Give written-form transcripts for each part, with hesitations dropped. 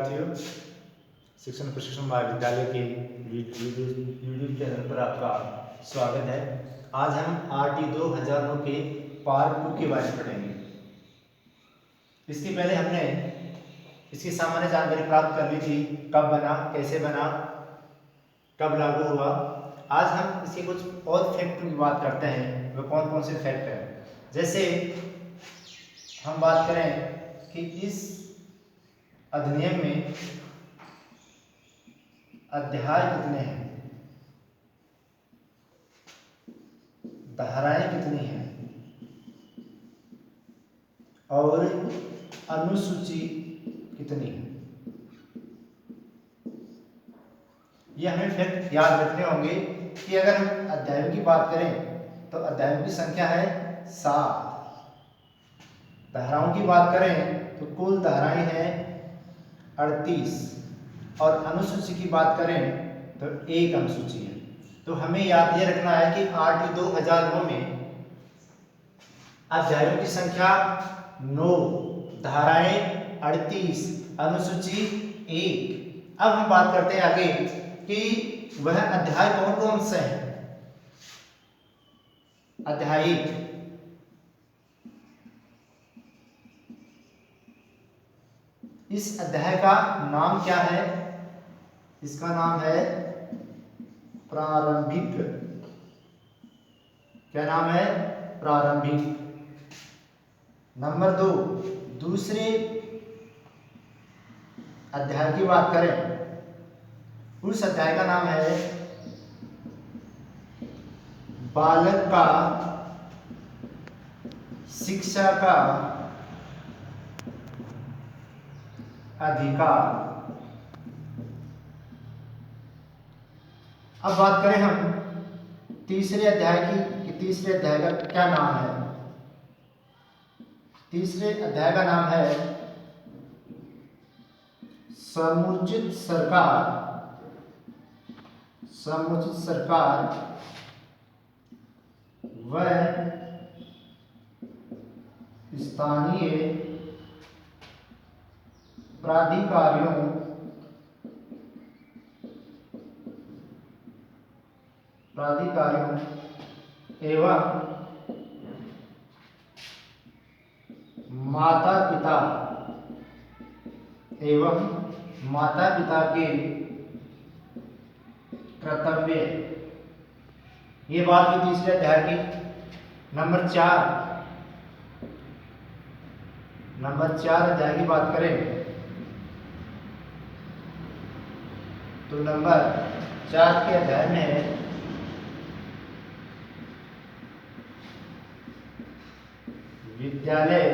साथियों, शिक्षण प्रशिक्षण महाविद्यालय के यूट्यूब चैनल पर आपका स्वागत है। आज हम RT 2009 के पार्ट 2 के बारे में पढ़ेंगे। इसके पहले हमने इसकी सामान्य जानकारी प्राप्त कर ली थी, कब बना, कैसे बना, कब लागू हुआ। आज हम इसके कुछ और फैक्ट की बात करते हैं। वो कौन कौन से फैक्ट हैं? जैसे हम बात करें कि इस अधिनियम में अध्याय कितने हैं, धाराएं कितनी हैं और अनुसूची कितनी है। ये हमें फैक्ट याद रखने होंगे कि अगर हम अध्यायों की बात करें तो अध्यायों की संख्या है 7। धाराओं की बात करें तो कुल धाराएं हैं 38 और अनुसूची की बात करें तो एक अनुसूची है। तो हमें याद ये रखना है कि RT 2009 में अध्यायों की संख्या 9, धाराएं 38, अनुसूची 1। अब हम बात करते हैं आगे कि वह अध्याय कौन कौन से हैं। अध्याय 1, इस अध्याय का नाम क्या है? इसका नाम है प्रारंभिक। क्या नाम है? प्रारंभिक। नंबर 2, दूसरे अध्याय की बात करें, उस अध्याय का नाम है बालक का शिक्षा का अधिकार। अब बात करें हम तीसरे अध्याय की कि तीसरे अध्याय का क्या नाम है। तीसरे अध्याय का नाम है समुचित सरकार। समुचित सरकार व स्थानीय प्राधिकारियों एवं माता पिता के कर्तव्य। ये बात हुई तीसरे अध्याय की। नंबर 4 अध्याय की बात करें तो नंबर 4 के अध्याय में विद्यालय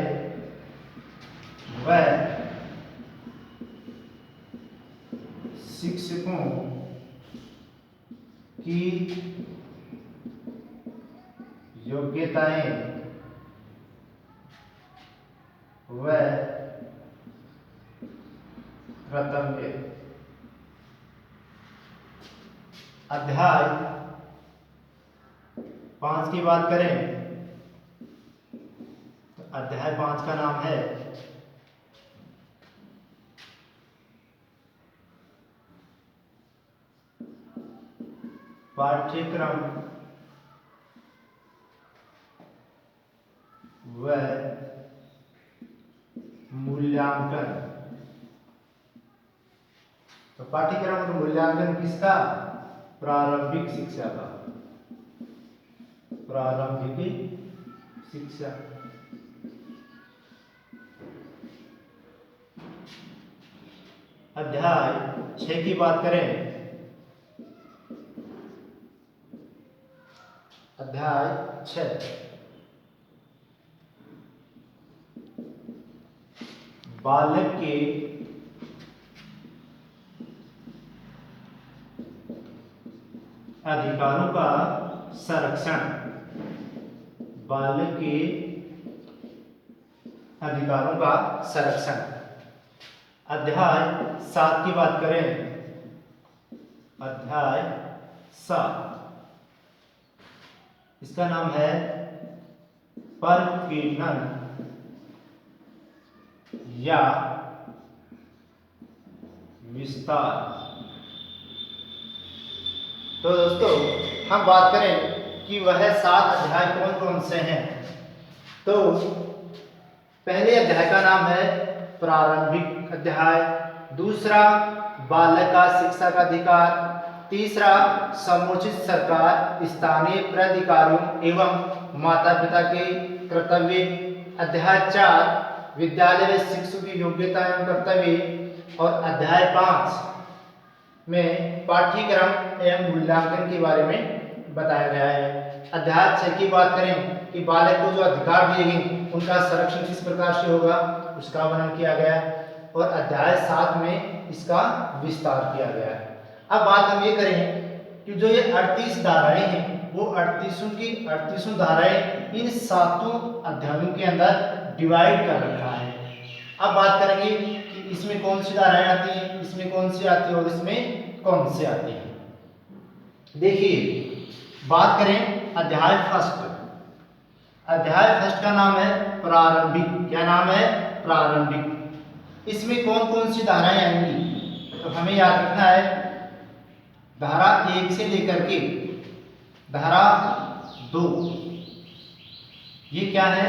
व शिक्षकों की योग्यताएं व कर्तव्य। अध्याय 5 की बात करें तो अध्याय 5 का नाम है पाठ्यक्रम व मूल्यांकन। तो पाठ्यक्रम और मूल्यांकन किसका? प्रारंभिक शिक्षा का। प्रारंभिक शिक्षा। अध्याय 6 की बात करें, अध्याय 6 बालक के अधिकारों का संरक्षण। बालक के अधिकारों का संरक्षण। अध्याय 7 की बात करें, अध्याय 7 इसका नाम है परकीर्णन या विस्तार। तो दोस्तों हम बात करें कि वह 7 अध्याय कौन कौन से हैं। तो पहले अध्याय का नाम है प्रारंभिक अध्याय, दूसरा बालक का शिक्षा का अधिकार, तीसरा समुचित सरकार स्थानीय प्राधिकारियों एवं माता पिता के कर्तव्य, अध्याय 4 विद्यालय में शिक्षक की योग्यता एवं कर्तव्य, और अध्याय 5 में पाठ्यक्रम एवं मूल्यांकन के बारे में बताया गया है। अध्याय 6 की बात करें कि बालक को जो अधिकार दिए गए उनका संरक्षण किस प्रकार से होगा उसका वर्णन किया गया है, और अध्याय 7 में इसका विस्तार किया गया है। अब बात हम ये करें कि जो ये 38 धाराएं हैं वो 38 धाराएं इन 7 अध्यायों के अंदर डिवाइड कर रखा है। अब बात करेंगे कि इसमें कौन सी धाराएं आती हैं, इसमें कौन सी आती है और इसमें कौन सी आती है। देखिए बात करें अध्याय फर्स्ट। अध्याय फर्स्ट का नाम है प्रारंभिक। क्या नाम है? प्रारंभिक। इसमें कौन कौन सी धाराएं आएंगी तो हमें याद रखना है धारा 1 से लेकर के धारा 2, ये क्या है?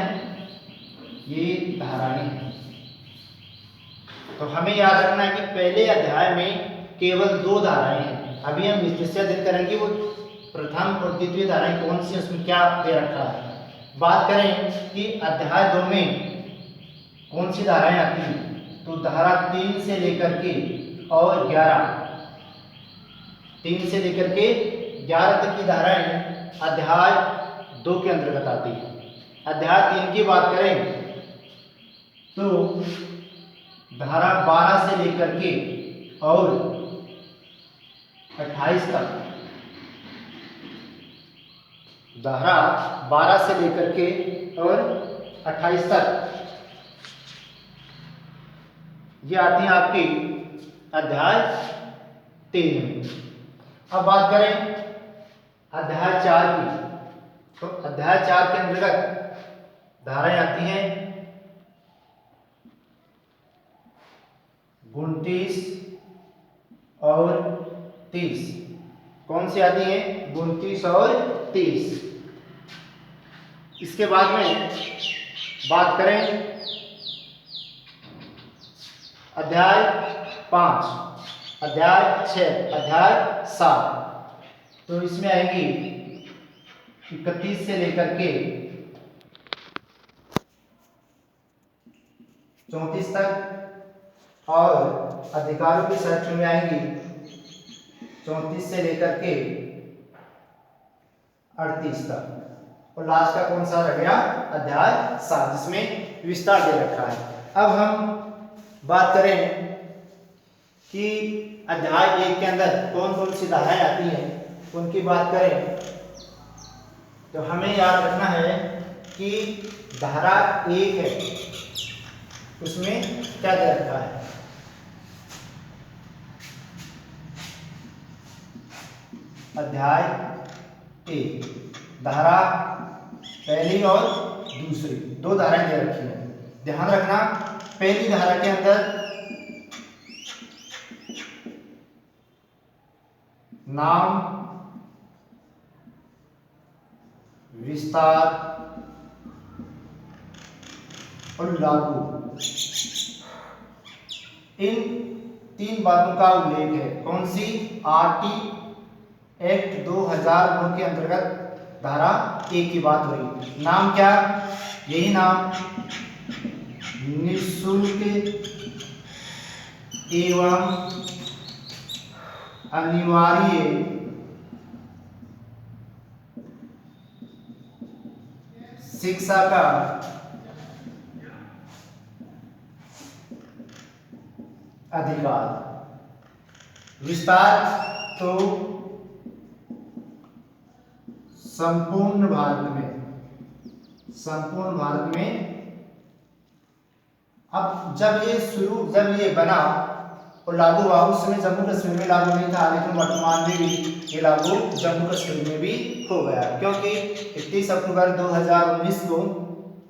ये धाराएं हैं। तो हमें याद रखना है कि पहले अध्याय में केवल 2 धाराएं हैं। अभी हम विस्तृत अध्ययन करेंगे वो प्रथम और द्वितीय धाराएं कौन सी, उसमें क्या दे रखा है। बात करें कि अध्याय 2 में कौन सी धाराएं आती हैं तो धारा 3 से लेकर के और 11, 3 से लेकर के 11 तक की धाराएं अध्याय 2 के अंतर्गत आती है। अध्याय 3 की बात करें तो धारा 12 से लेकर के और 28 तक, धारा 12 से लेकर के और 28 तक ये आती है आपकी अध्याय 3 में। अब बात करें अध्याय 4 की तो अध्याय 4 के अंतर्गत धाराएं आती हैं 29 और 30। कौन सी आती है? 29 और 30। इसके बाद में बात करें अध्याय 5, अध्याय 6, अध्याय 7। तो इसमें आएगी 31 से लेकर के 34 तक, और अधिकारों के संरक्षण में आएंगी 34 से लेकर के 38 तक, और लास्ट का कौन सा रह गया? अध्याय 7 जिसमें विस्तार दे रखा है। अब हम बात करें कि अध्याय 1 के अंदर कौन कौन सी धाराएं आती हैं उनकी बात करें तो हमें याद रखना है कि धारा 1 है उसमें क्या दे रखा है? अध्याय 1 धारा पहली और दूसरी 2 धाराएं दे रखी हैं। ध्यान रखना पहली धारा के अंदर नाम, विस्तार और लागू, इन 3 बातों का उल्लेख है। कौन सी? आरटी एक्ट 2009 के अंतर्गत धारा 1 की बात हो रही। नाम क्या? यही नाम निःशुल्क एवं अनिवार्य शिक्षा का अधिकार। विस्तार तो संपूर्ण भारत में अब जब ये बना और लागू हुआ उस समय जम्मू कश्मीर में लागू नहीं था, लेकिन वर्तमान में भी ये लागू जम्मू कश्मीर में भी हो गया, क्योंकि 31 अक्टूबर 2019 को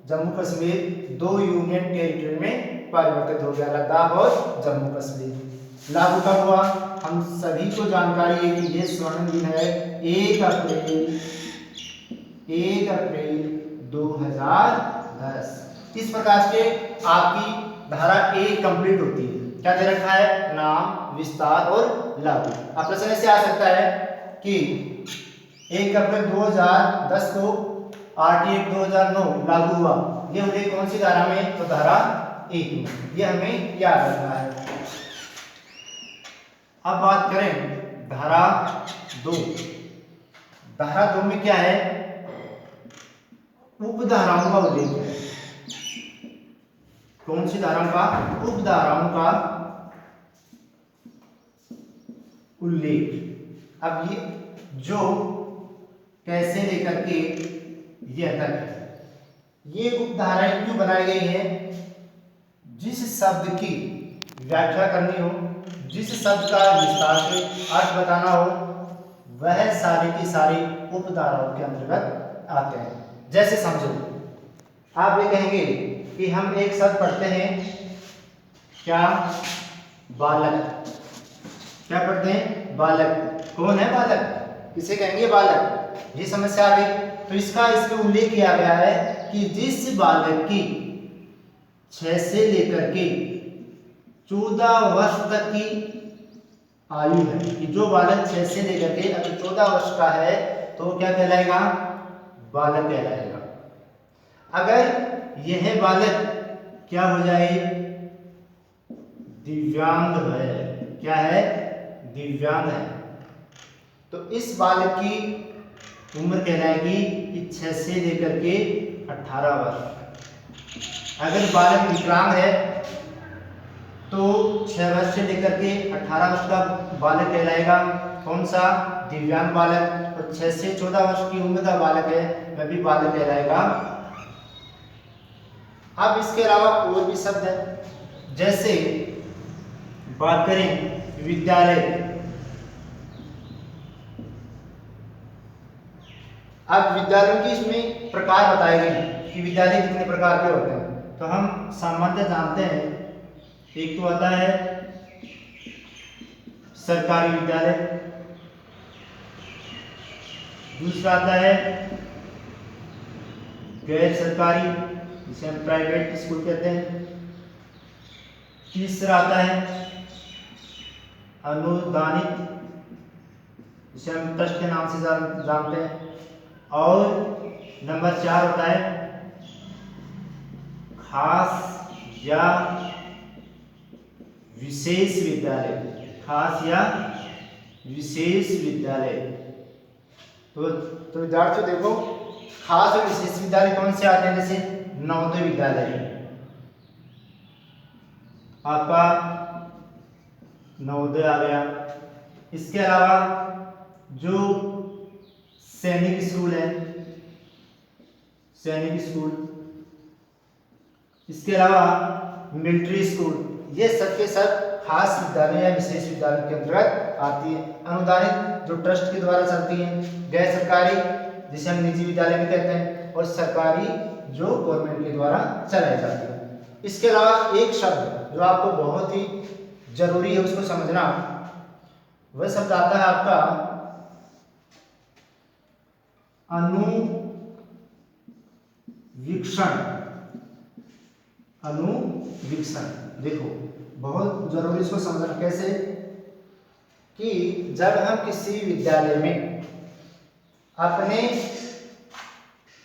जम्मू कश्मीर 2 यूनियन टेरिटरी में परिवर्तित हो गया, लद्दाख और जम्मू कश्मीर। लागू कब हुआ? हम सभी को जानकारी है कि ये स्वर्णिम दिन है 1 अप्रैल 2010। इस प्रकार से आपकी धारा 1 कंप्लीट होती है। क्या दे रखा है? नाम, विस्तार और लागू। अब प्रश्न ऐसे आ सकता है कि 1 अप्रैल 2010 को RT एक्ट 2009 लागू हुआ, ये उल्लेख कौन सी धारा में? तो धारा 1 में। ये हमें याद रखना है। अब बात करें धारा 2। धारा 2 में क्या है? उपधाराओं का उल्लेख है। कौन सी धाराओं का? उपधाराओं का उल्लेख। अब ये जो कैसे लेकर के ये तक है, ये उपधाराएं क्यों बनाई गई है? जिस शब्द की व्याख्या करनी हो, जिस शब्द का विस्तार से अर्थ बताना हो, वह सारी की सारी उपधाराओं के अंतर्गत आते हैं। जैसे समझो, आप ये कहेंगे कि हम एक शब्द पढ़ते हैं, क्या? बालक। क्या पढ़ते हैं? बालक। कौन है बालक? किसे कहेंगे बालक? ये समस्या आ गई। तो इसमें उल्लेख किया गया है कि जिस बालक की 6 से लेकर के 14 वर्ष तक की आयु है, कि जो बालक 6 से लेकर के अगर 14 वर्ष का है तो क्या कहलाएगा? बालक कहलाएगा। अगर यह बालक क्या हो जाए? दिव्यांग है। क्या है? दिव्यांग है। तो इस बालक की उम्र कहलाएगी कि 6 से लेकर के 18 वर्ष। अगर बालक विकलांग है तो 6 वर्ष से लेकर के 18 वर्ष का बालक कहलाएगा कौन सा? दिव्यांग बालक। और 6 से 14 वर्ष की उम्र का बालक है, वह भी बालक कहलाएगा। अब इसके अलावा और भी शब्द है, जैसे बात करें विद्यालय। अब विद्यालयों की इसमें प्रकार बताए गए हैं कि विद्यालय कितने प्रकार के होते हैं। तो हम सामान्य जानते हैं, एक तो आता है सरकारी विद्यालय, दूसरा आता है गैर सरकारी, जिसे हम प्राइवेट स्कूल कहते हैं, तीसरा आता है अनुदानित, जिसे हम ट्रस्ट के नाम से जानते हैं, और नंबर 4 होता है खास या विशेष विद्यालय। खास या विशेष विद्यालय। तो विद्यार्थियों देखो, खास और विशेष विद्यालय कौन से आते हैं? जैसे नवोदय विद्यालय, आपका नवोदय आ गया। इसके अलावा जो सैनिक स्कूल है, सैनिक स्कूल, इसके अलावा मिलिट्री स्कूल, ये सब के सब खास विद्यालय या विशेष विद्यालय के अंतर्गत आती है। अनुदानित जो ट्रस्ट के द्वारा चलती हैं, गैर सरकारी जिसे हम निजी विद्यालय भी कहते हैं, और सरकारी जो गवर्नमेंट के द्वारा चलाई जाती है। इसके अलावा एक शब्द जो आपको बहुत ही जरूरी है उसको समझना, वह शब्द आता है आपका अनुवीक्षण। अनुवीक्षण देखो बहुत जरूरी, इसको समझना कैसे कि जब हम किसी विद्यालय में अपने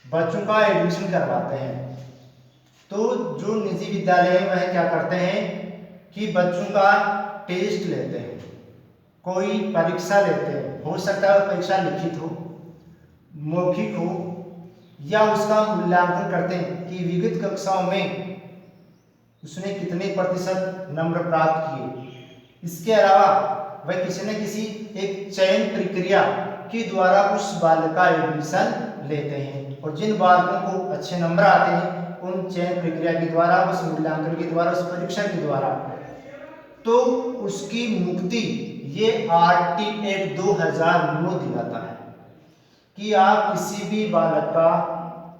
बच्चों का एडमिशन करवाते हैं तो जो निजी विद्यालय है वह क्या करते हैं कि बच्चों का टेस्ट लेते हैं, कोई परीक्षा लेते हैं। हो सकता है परीक्षा लिखित हो, मौखिक हो, या उसका मूल्यांकन करते हैं कि विगत कक्षाओं में उसने कितने प्रतिशत नंबर प्राप्त किए। इसके अलावा वह किसी न किसी एक चयन प्रक्रिया के द्वारा उस बालक का एडमिशन लेते हैं, और जिन बालकों को अच्छे नंबर आते हैं उन चयन प्रक्रिया के द्वारा, उस मूल्यांकन के द्वारा, उस परीक्षा के द्वारा, तो उसकी मुक्ति ये RT एक्ट 2009 दिलाता है कि आप किसी भी बालक का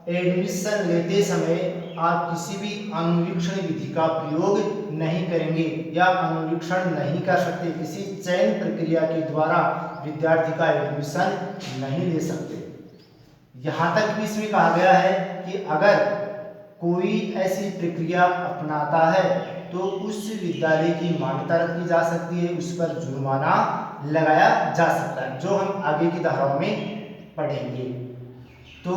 एडमिशन लेते समय आप किसी भी अनुवीक्षण विधि का प्रयोग नहीं करेंगे या अनुवीक्षण नहीं कर सकते, किसी चयन प्रक्रिया के द्वारा विद्यार्थी का एडमिशन नहीं ले सकते। यहाँ तक भी इसमें कहा गया है कि अगर कोई ऐसी प्रक्रिया अपनाता है तो उस विद्यालय की मान्यता रद्द की जा सकती है, उस पर जुर्माना लगाया जा सकता है, जो हम आगे की धाराओं में पढ़ेंगे। तो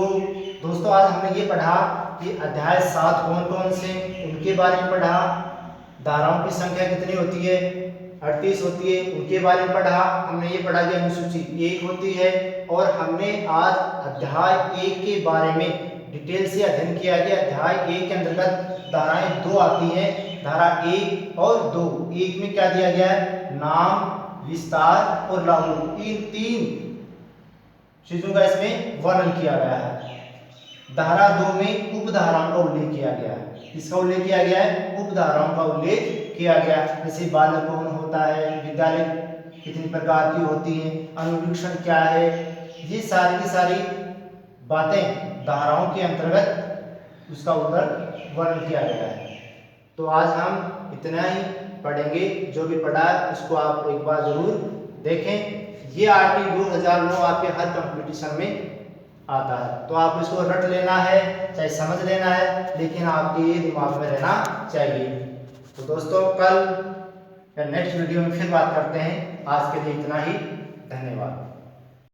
दोस्तों आज हमने ये पढ़ा कि अध्याय 7 कौन कौन से, उनके बारे में पढ़ा। धाराओं की संख्या कितनी होती है, 38 होती है, उनके बारे में पढ़ा। हमने ये पढ़ा कि अनुसूची 1 होती है, और हमने आज अध्याय 1 के बारे में डिटेल से अध्ययन किया गया। अध्याय 1 के अंतर्गत धाराएं 2 आती हैं, धारा 1 और 2। 1 में क्या दिया गया है, नाम, विस्तार और लागू, इन 3 चीजों का इसमें वर्णन किया गया है। धारा 2 में उपधाराओं का उल्लेख किया गया है। इसका उल्लेख किया गया है, उपधाराओं का उल्लेख किया गया, जैसे बालक कौन होता है, विद्यालय कितनी प्रकार की होती है, अनुवीक्षण क्या है, ये सारी की सारी बातें धाराओं के अंतर्गत उसका वर्णन किया गया है। तो आज हम इतना ही पढ़ेंगे, जो भी पढ़ा है उसको आप एक बार जरूर देखें। ये RT 2009 आपके हर कंपटीशन में आता है, तो आप इसको रट लेना है, चाहे समझ लेना है, लेकिन आपके ये दिमाग में रहना चाहिए। तो दोस्तों कल या नेक्स्ट वीडियो में फिर बात करते हैं। आज के लिए इतना ही, धन्यवाद।